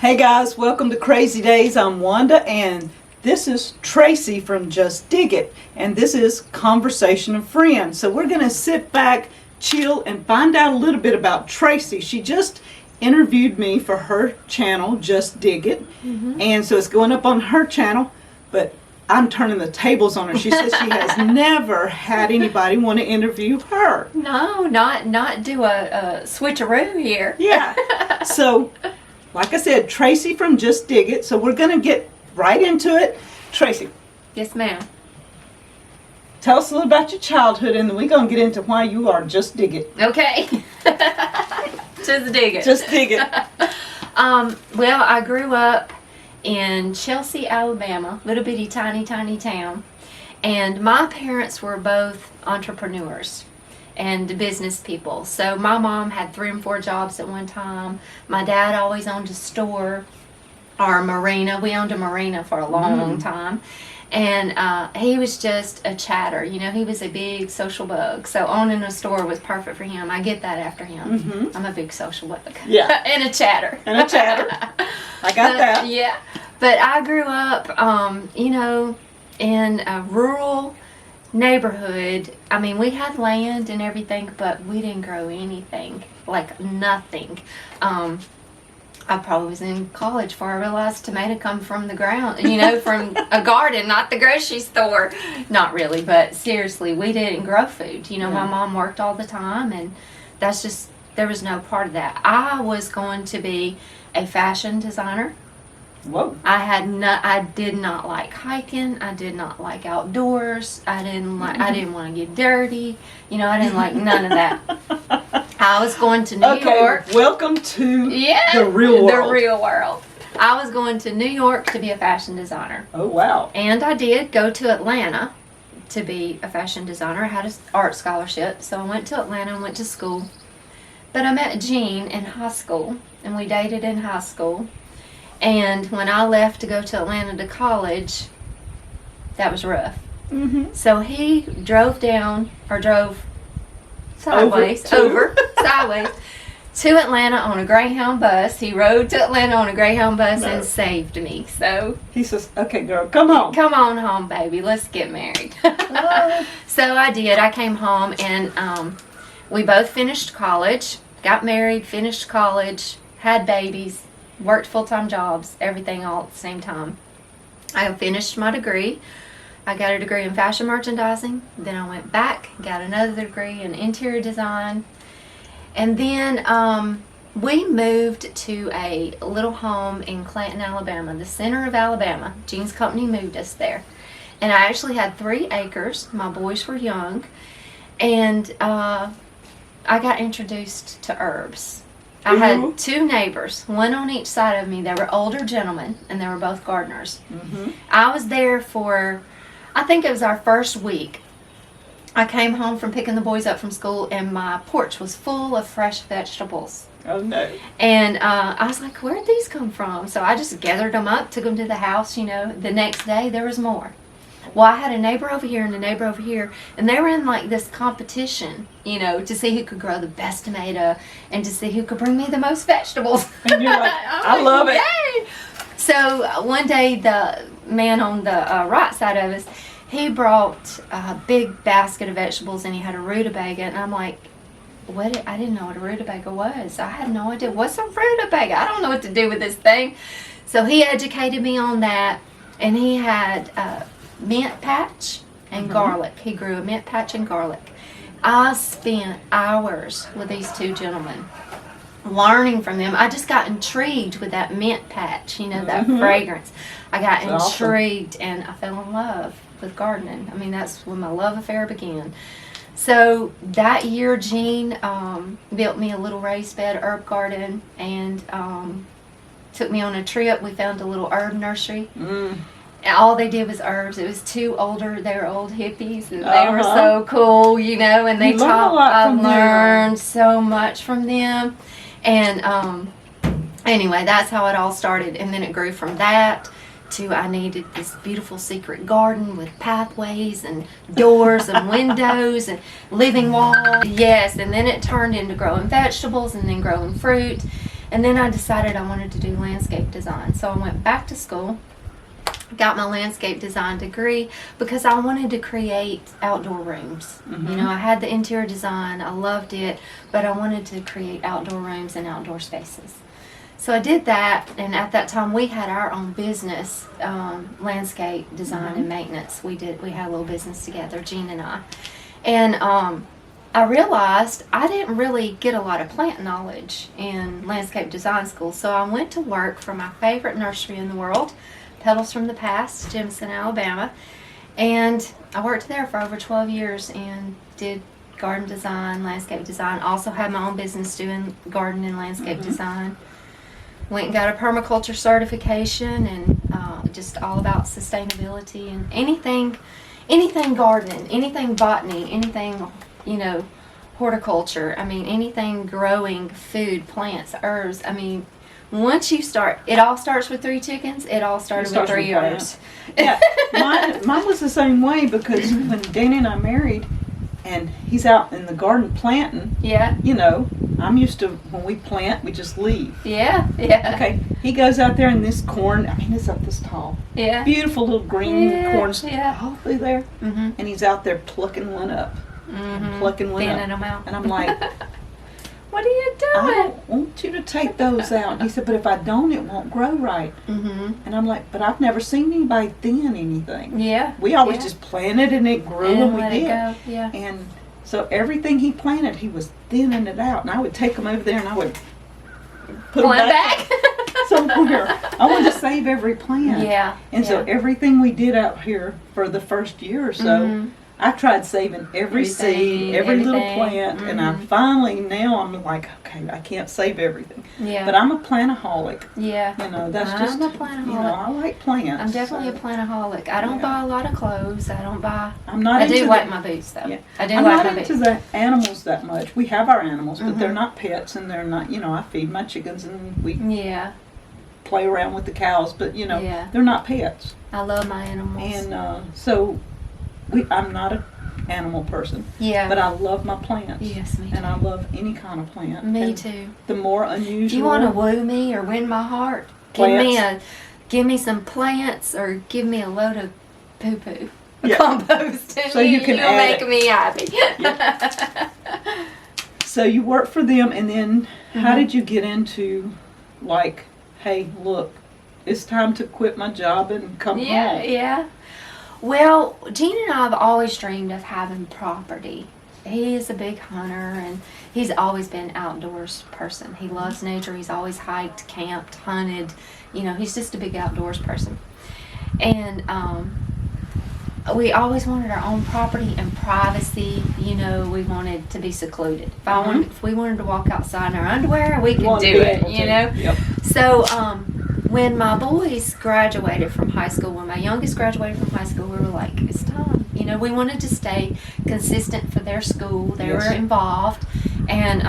Hey guys, welcome to Crazy Days. I'm Wanda and this is Tracy from Just Dig It, and this is Conversation of Friends. So we're going to sit back, chill, and find out a little bit about Tracy. She just interviewed me for her channel, Just Dig It, and so it's going up on her channel, but I'm turning the tables on her. She says she has never had anybody want to interview her. No, not do a switcheroo here. Yeah. So, like I said, Tracy from Just Dig It. So we're going to get right into it. Tracy, Yes, ma'am. tell us a little about your childhood, and then we're going to get into why you are Just Dig It. Okay. Just dig it. Just Dig It. Well, I grew up in Chelsea, Alabama, little bitty tiny town, and my parents were both entrepreneurs and business people. So my mom had 3 and 4 jobs at one time. My dad always owned a store or a marina. We owned a marina for a long time. And he was just a chatter. You know, he was a big social bug. So owning a store was perfect for him. I get that after him. I'm a big social bug. Yeah. And a chatter. And a chatter. I got that. Yeah. But I grew up, you know, in a rural neighborhood. I mean, we had land and everything, but we didn't grow anything. Like nothing. I probably was in college before I realized tomato come from the ground, you know, from a garden, not the grocery store. Not really, but seriously, we didn't grow food. You know, my mom worked all the time, and that's just, there was no part of that. I was going to be a fashion designer. Whoa. I did not like hiking. I did not like outdoors. I didn't want to get dirty. You know, I didn't like none of that. I was going to New York. Welcome to the real world. The real world. I was going to New York to be a fashion designer. Oh, wow. And I did go to Atlanta to be a fashion designer. I had an art scholarship, so I went to Atlanta and went to school. But I met Gene in high school, and we dated in high school. And when I left to go to Atlanta to college, that was rough. So he drove sideways to Atlanta on a Greyhound bus. He rode to Atlanta on a Greyhound bus and saved me. So he says, okay, girl, come on. Come on home, baby. Let's get married. So I did. I came home, and we both finished college, got married, finished college, had babies, worked full-time jobs, everything all at the same time. I finished my degree. I got a degree in fashion merchandising. Then I went back, got another degree in interior design. And then we moved to a little home in Clanton, Alabama, the center of Alabama. Gene's company moved us there. And I actually had 3 acres. My boys were young. And I got introduced to herbs. I had 2 neighbors, one on each side of me. They were older gentlemen, and they were both gardeners. I was there for, I think it was our first week. I came home from picking the boys up from school, and my porch was full of fresh vegetables. Oh, no. And I was like, where'd these come from? So I just gathered them up, took them to the house, you know. The next day, there was more. Well, I had a neighbor over here and a neighbor over here, and they were in like this competition, you know, to see who could grow the best tomato and to see who could bring me the most vegetables. And you're like, I love it. Yay! So one day, the man on the right side of us, he brought a big basket of vegetables, and he had a rutabaga, and I'm like, what? I didn't know what a rutabaga was. I had no idea. What's a rutabaga? I don't know what to do with this thing. So he educated me on that, and he had mint patch and garlic. He grew a mint patch and garlic. I spent hours with these 2 gentlemen learning from them. I just got intrigued with that mint patch, you know, that fragrance. I got intrigued, and I fell in love with gardening. I mean, that's when my love affair began. So that year, Gene built me a little raised bed herb garden, and took me on a trip. We found a little herb nursery. All they did was herbs. It was 2 older, they were old hippies, and they were so cool, you know, and they taught, I learned so much from them. And anyway, that's how it all started. And then it grew from that to I needed this beautiful secret garden with pathways and doors and windows and living walls. Yes, and then it turned into growing vegetables and then growing fruit. And then I decided I wanted to do landscape design. So I went back to school, got my landscape design degree because I wanted to create outdoor rooms. You know, I had the interior design, I loved it, but I wanted to create outdoor rooms and outdoor spaces. So I did that, and at that time we had our own business, landscape design and maintenance. We had a little business together, Jean and I. And I realized I didn't really get a lot of plant knowledge in landscape design school, so I went to work for my favorite nursery in the world, Petals from the Past, Jimson, Alabama. And I worked there for over 12 years and did garden design, landscape design. Also had my own business doing garden and landscape design. Went and got a permaculture certification, and just all about sustainability and anything gardening, anything botany, anything, you know, horticulture. I mean, anything growing food, plants, herbs. I mean, once you start, it all starts with 3 chickens. It all started with 3 herbs. Yeah, mine was the same way, because when Danny and I married, and he's out in the garden planting. Yeah. You know, I'm used to when we plant, we just leave. Yeah, yeah. Okay, he goes out there, and this corn, I mean, it's up this tall. Yeah. Beautiful little green corn yeah. all through there. And he's out there plucking one up. Plucking one Thinning up. them out. And I'm like, what are you doing? I don't want you to take those out. And he said, but if I don't, it won't grow right. And I'm like, but I've never seen anybody thin anything. Yeah. We always just planted and it grew, and we let did. it go. Yeah. And so everything he planted, he was thinning it out. And I would take them over there and I would put them back somewhere. I wanted to save every plant. Yeah. And so everything we did out here for the first year or so, I tried saving every seed, every little plant, and I finally, now I'm like, okay, I can't save everything. Yeah. But I'm a plantaholic. Yeah. You know, that's I'm just, a plantaholic. you know, I like plants. I'm definitely a plantaholic. I don't buy a lot of clothes. I don't buy. I'm not I into do wipe my boots though. Yeah. I do I'm wipe not my into boots. the animals that much. We have our animals, but they're not pets, and they're not, you know, I feed my chickens and we play around with the cows, but you know, they're not pets. I love my animals. And so I'm not a animal person. Yeah. But I love my plants. Yes, me too. And I love any kind of plant. Me and too. The more unusual. Do you want to woo me or win my heart? Give me some plants, or give me a load of poo poo. Compost. So you can You'll make me happy. So you work for them, and then how did you get into, like, hey, look, it's time to quit my job and come home? Yeah. Well, Gene and I have always dreamed of having property. He is a big hunter, and he's always been an outdoors person. He loves nature. He's always hiked, camped, hunted. You know, he's just a big outdoors person. And we always wanted our own property and privacy. You know, we wanted to be secluded. If we wanted to walk outside in our underwear, we could do it, you know? Yep. So, when my boys graduated from high school, when my youngest graduated from high school, we were like, it's time. You know, we wanted to stay consistent for their school. They were involved. And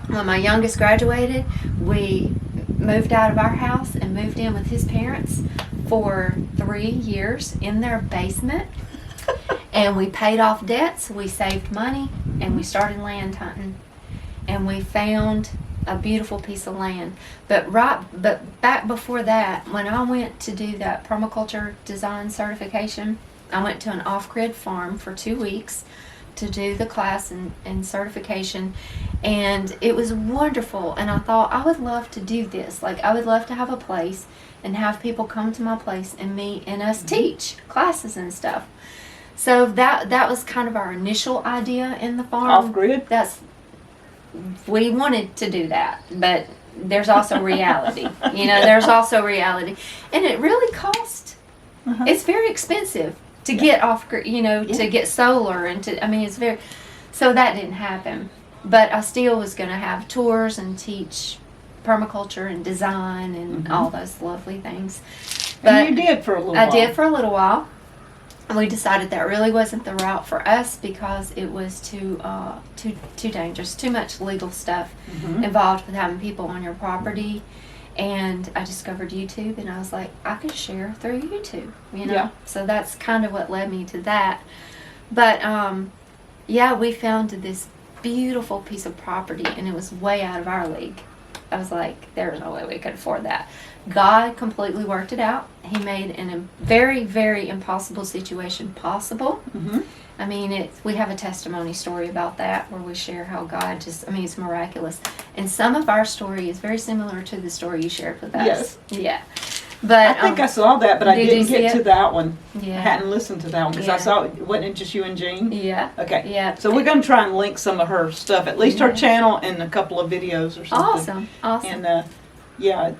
when my youngest graduated, we moved out of our house and moved in with his parents for 3 years in their basement. And we paid off debts, we saved money, and we started land hunting. And we found a beautiful piece of land. But back before that, when I went to do that permaculture design certification, I went to an off-grid farm for 2 weeks to do the class and certification, and it was wonderful. And I thought, I would love to do this. Like, I would love to have a place and have people come to my place and meet and us teach classes and stuff. So that was kind of our initial idea in the farm. Off-grid? We wanted to do that, but there's also reality. You know, there's also reality. And it really costs, it's very expensive to get off, you know, to get solar and it's very, so that didn't happen. But I still was going to have tours and teach permaculture and design and all those lovely things. But and you did for a little while. I did for a little while. And we decided that really wasn't the route for us because it was too dangerous, too much legal stuff involved with having people on your property. And I discovered YouTube, and I was like, I could share through YouTube, you know. So that's kind of what led me to that. But we found this beautiful piece of property, and it was way out of our league. I was like, there's no way we could afford that. God completely worked it out. He made a very, very impossible situation possible. Mm-hmm. I mean, we have a testimony story about that where we share how God just, I mean, it's miraculous. And some of our story is very similar to the story you shared with us. Yes. Yeah. But I think I saw that, but I did didn't you see get to it? that one. Yeah. I hadn't listened to that one because I Yeah. saw, wasn't it just you and Jean? Yeah. Okay. Yeah. So we're going to try and link some of her stuff, at least her Yeah. channel and a couple of videos or something. Awesome. And yeah,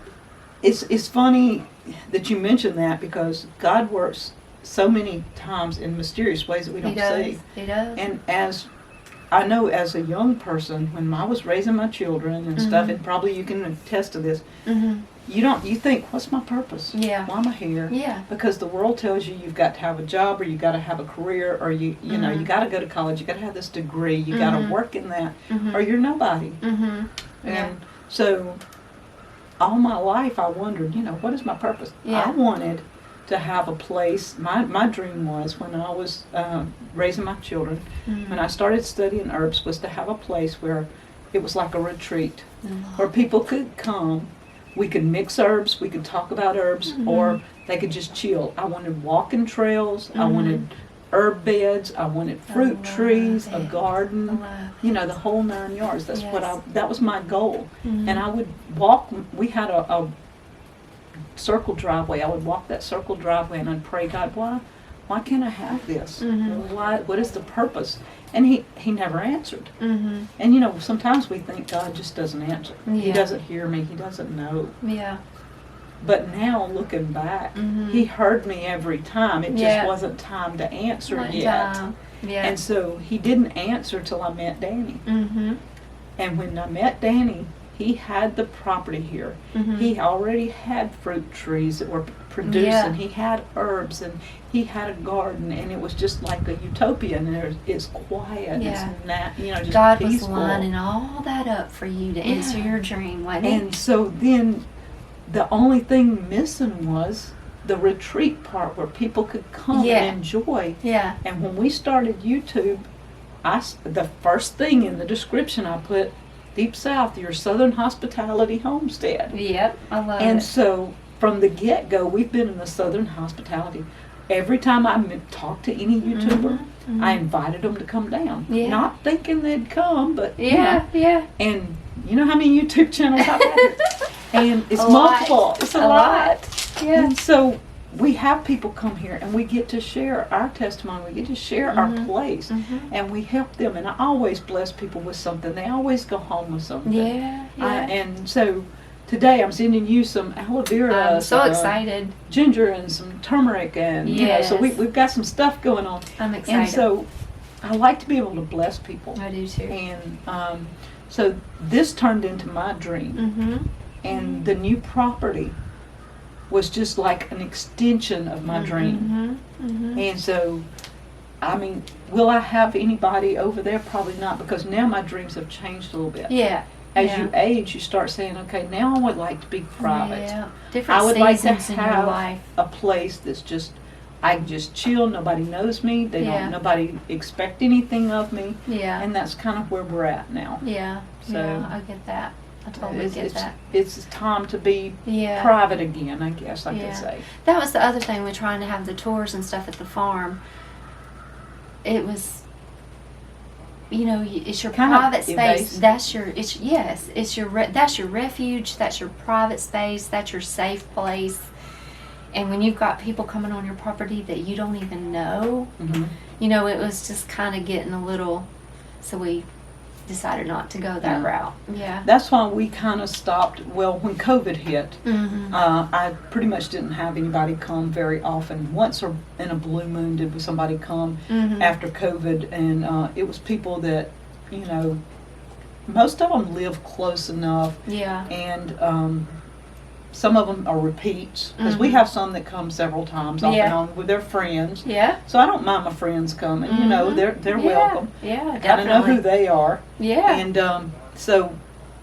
it's funny that you mentioned that because God works so many times in mysterious ways that we don't see. He does. And as I know, as a young person, when I was raising my children and stuff, and probably you can attest to this, you think, what's my purpose? Yeah. Why am I here? Yeah. Because the world tells you you've got to have a job, or you got to have a career, or you know, you got to go to college, you got to have this degree, you got to work in that, or you're nobody. And so all my life I wondered, what is my purpose? Yeah. I wanted to have a place. My dream was, when I was raising my children, when I started studying herbs, was to have a place where it was like a retreat, where people could come. We could mix herbs, we could talk about herbs, or they could just chill. I wanted walking trails, I wanted herb beds, I wanted fruit trees, a garden, the whole 9 yards. That's that was my goal. And I would walk, we had a circle driveway. I would walk that circle driveway and I'd pray, God, why can't I have this? What is the purpose? And he never answered. And sometimes we think God just doesn't answer. He doesn't hear me. He doesn't know. Yeah. But now looking back, he heard me every time. It just wasn't time to answer yet. Yeah. And so he didn't answer till I met Danny. And when I met Danny, he had the property here. He already had fruit trees that were producing. He had herbs, and he had a garden, and it was just like a utopia. And it's quiet. Yeah. It's just God peaceful. was lining all that up for you to answer your dream, wasn't he? And so then the only thing missing was the retreat part where people could come and enjoy. Yeah. And when we started YouTube, the first thing in the description I put, Deepsouth, your Southern Hospitality Homestead. Yep, I love it. And so from the get-go, we've been in the Southern Hospitality. Every time I talked to any YouTuber, I invited them to come down. Yeah. Not thinking they'd come, but yeah. And you know how many YouTube channels I've had? And it's A multiple. lot. It's a lot. Yeah. And so we have people come here and we get to share our testimony. We get to share our place. And we help them. And I always bless people with something. They always go home with something. Yeah. And so today I'm sending you some aloe vera. I'm so excited. Ginger and some turmeric. And so we've got some stuff going on. I'm excited. And so I like to be able to bless people. I do too. And so this turned into my dream. And the new property was just like an extension of my dream. And so, I mean, will I have anybody over there? Probably not, because now my dreams have changed a little bit. Yeah. As you age, you start saying, okay, now I would like to be private. Yeah. Different I would like to seasons in your have life. a place that's just, I can just chill, nobody knows me, nobody expect anything of me. Yeah. And that's kind of where we're at now. Yeah. So, yeah, I get that. I totally get that. It's time to be Yeah. private again, I guess I could say. That was the other thing with trying to have the tours and stuff at the farm. It was, it's your Kind of private space. evasive. That's your refuge. That's your private space. That's your safe place. And when you've got people coming on your property that you don't even know, it was just kind of getting a little. So we decided not to go that route. Yeah. That's why we kind of stopped. Well, when COVID hit, I pretty much didn't have anybody come very often. Once in a blue moon did somebody come after COVID, and it was people that, most of them live close enough. Yeah. And some of them are repeats, because we have some that come several times off and on with their friends. Yeah. So I don't mind my friends coming. They're welcome. Yeah, I kind of know who they are. Yeah. And so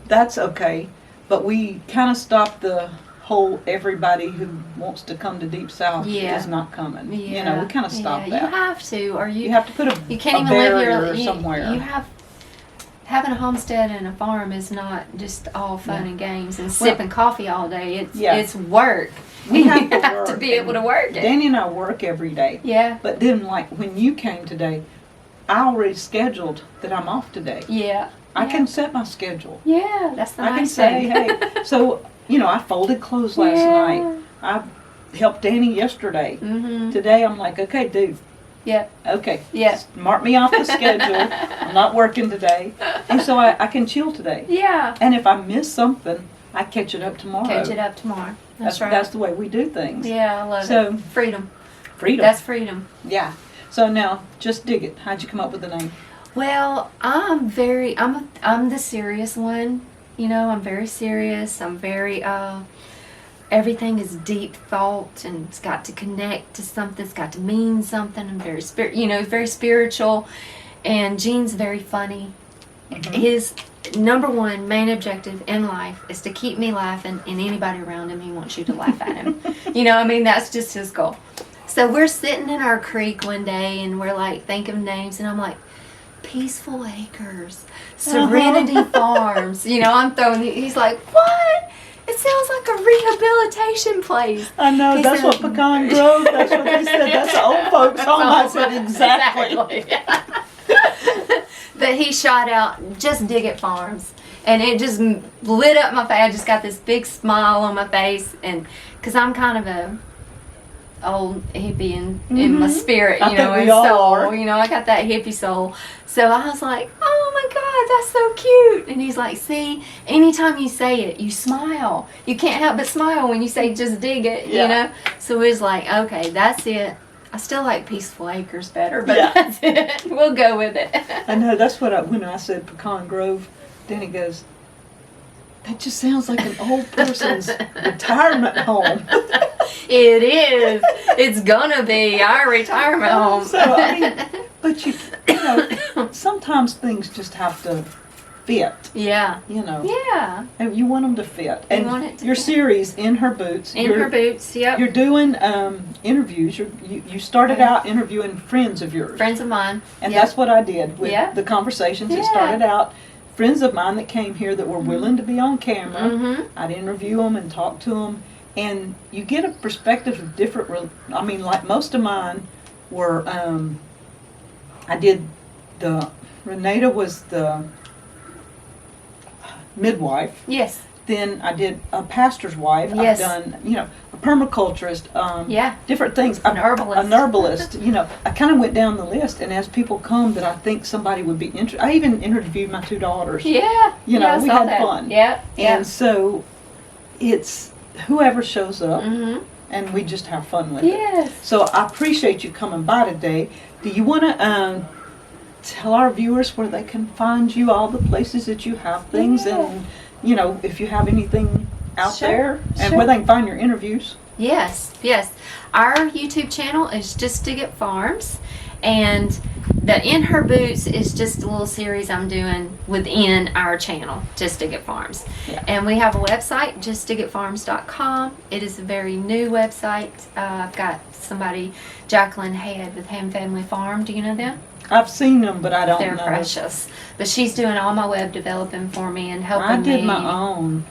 that's okay. But we kind of stopped the whole everybody who wants to come to Deepsouth is not coming. Yeah. We kind of stopped that. You have to, or You have to put you can't a even live barrier your somewhere. You have. having a homestead and a farm is not just all fun and games and sipping coffee all day. It's work. We have to have work. to be able to work it. Danny and I work every day. Yeah. But then, like, when you came today, I already scheduled that I'm off today. Yeah. I can set my schedule. Yeah, that's the I can nice say, thing. hey. So, you know, I folded clothes last night. I helped Danny yesterday. Mm-hmm. Today, I'm like, okay, dude. Yeah. Okay. Yeah. Mark me off the schedule. I'm not working today. And so I can chill today. Yeah. And if I miss something, I catch it up tomorrow. Catch it up tomorrow. That's right. That's the way we do things. Yeah, I love So, it. Freedom. Freedom. That's freedom. Yeah. So now, Just Dig It. How'd you come up with the name? Well, I'm the serious one. You know, I'm very serious. I'm very everything is deep thought, and it's got to connect to something. It's got to mean something. I'm very very spiritual. And Gene's very funny. Mm-hmm. His number one main objective in life is to keep me laughing, and anybody around him, he wants you to laugh at him. You know, I mean, that's just his goal. So we're sitting in our creek one day, and we're like thinking of names, and I'm like, Peaceful Acres, Serenity Farms. You know, I'm throwing. He's like, what? It sounds like a rehabilitation place. I know, He that's said, what Pecan Grove, that's what they said. That's the old folks home. I said, exactly. But he shot out Just Dig It Farms, and it just lit up my face. I just got this big smile on my face, and because I'm kind of a old hippie in my spirit, you know, and soul. You know, I got that hippie soul. So I was like, oh my God, that's so cute. And he's like, see, anytime you say it, you smile. You can't help but smile when you say Just Dig It, you know? So it was like, okay, that's it. I still like Peaceful Acres better, but that's it. We'll go with it. I know, that's what when I said Pecan Grove, Danny goes, that just sounds like an old person's retirement home. It is. It's gonna be our retirement home. So, I mean, but you know, sometimes things just have to fit. Yeah. You know. Yeah. And you want them to fit. You And want it to your fit. series, In Her Boots. In Her Boots, yep. You're doing interviews. You started out interviewing friends of yours. Friends of mine. And that's what I did with Yeah. the conversations. It Yeah. started out friends of mine that came here that were willing to be on camera. Mm-hmm. I'd interview them and talk to them. And you get a perspective of different, I mean, like most of mine were, I did Renata was the midwife. Yes. Then I did a pastor's wife. Yes. I've done, you know, a permaculturist, different things. An herbalist. An herbalist, you know. I kind of went down the list, and as people come that I think somebody would be interested, I even interviewed my two daughters. Yeah. You know, I we saw had that. fun. Yeah. Yeah. And so it's whoever shows up, Mm-hmm. and we just have fun with it. Yes. So I appreciate you coming by today. Do you want to tell our viewers where they can find you, all the places that you have things, and you know, if you have anything out there, and where they can find your interviews? Yes, yes. Our YouTube channel is Just Dig It Farms, and the In Her Boots is just a little series I'm doing within our channel, Just Dig It Farms. Yeah. And we have a website, justdigitfarms.com. It is a very new website. I've got somebody, Jacqueline Head with Ham Family Farm. Do you know them? I've seen them, but I don't They're know. precious. But she's doing all my web developing for me and helping me. I did my own.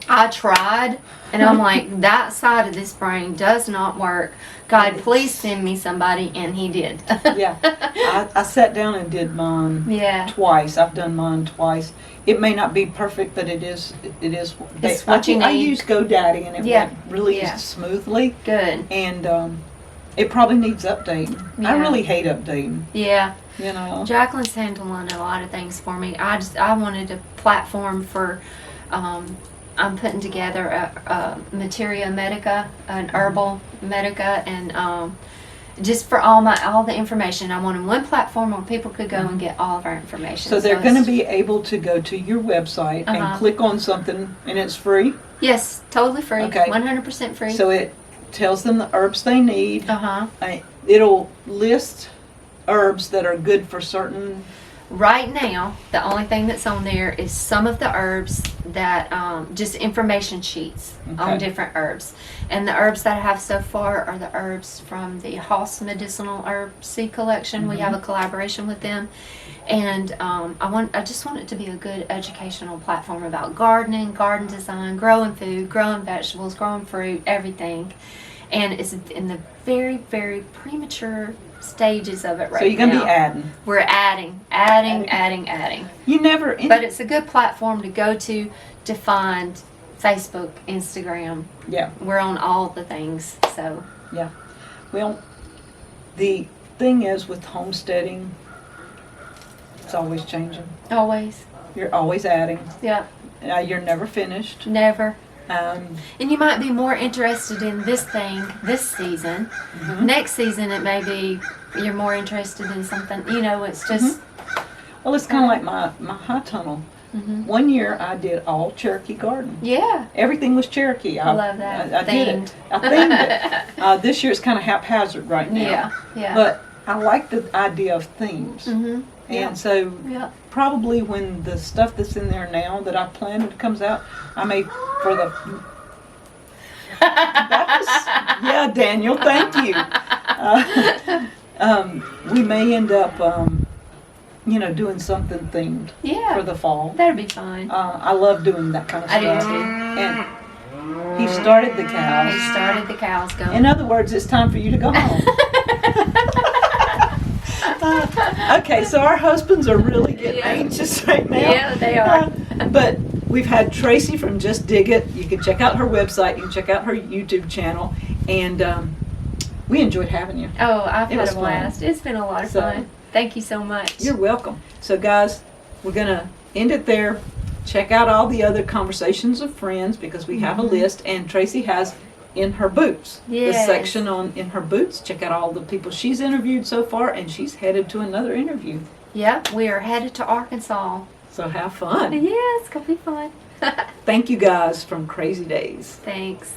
I tried, and I'm like, that side of this brain does not work. God, please send me somebody, and he did. Yeah, I sat down and did mine Yeah. twice. I've done mine twice. It may not be perfect, but it is. It's what you I need. used GoDaddy, and it Yeah. went really Yeah. smoothly. Good. And it probably needs updating. Yeah. I really hate updating. Yeah. You know. Jacqueline's handling a lot of things for me. I wanted a platform for, I'm putting together a materia medica, an herbal medica, and just for all the information. I wanted one platform where people could go and get all of our information. So they're it's- going to be able to go to your website and Uh-huh. click on something, and it's free. Yes, totally free. Okay. 100% free. So it tells them the herbs they need. Uh-huh. It'll list herbs that are good for certain Right now, the only thing that's on there is some of the herbs that, just information sheets on Okay. different herbs. And the herbs that I have so far are the herbs from the Hoss Medicinal Herb Seed Collection. We have a collaboration with them. And I just want it to be a good educational platform about gardening, garden design, growing food, growing vegetables, growing fruit, everything. And it's in the very, very premature stages of it right now. So you're going to be adding. We're adding. You never. But it's a good platform to go to find Facebook, Instagram. Yeah. We're on all the things. So Yeah. Well, the thing is with homesteading, it's always changing. always, You're always adding. yeah, You're never finished. never. Um, And you might be more interested in this thing this season. Next season, it may be you're more interested in something. It's just well, it's kind of like my high tunnel. One year I did all Cherokee garden. yeah. Everything was Cherokee. I love that. I did it. I themed it. This year it's kind of haphazard right now. Yeah. But I like the idea of themes. Yeah. And so Yeah. probably when the stuff that's in there now that I planted comes out, I may for the yeah, Daniel, thank you. We may end up doing something themed Yeah. for the fall. That'd be fun. I love doing that kind of I stuff. do too. And he started the He cows. started the cows going. In other words, it's time for you to go home. Okay, so our husbands are really getting anxious right now. Yeah, they are. But we've had Tracy from Just Dig It. You can check out her website. You can check out her YouTube channel. And we enjoyed having you. Oh, I've It had was a fun. blast. It's been a lot of So- fun. Thank you so much. You're welcome. So guys, we're going to end it there. Check out all the other conversations of friends because we have a list. And Tracy has in her boots. The Yes. section on in her boots. Check out all the people she's interviewed so far. And she's headed to another interview. Yep, we are headed to Arkansas. So have fun. Yeah, it's going to be fun. Thank you guys from Crazy Days. Thanks.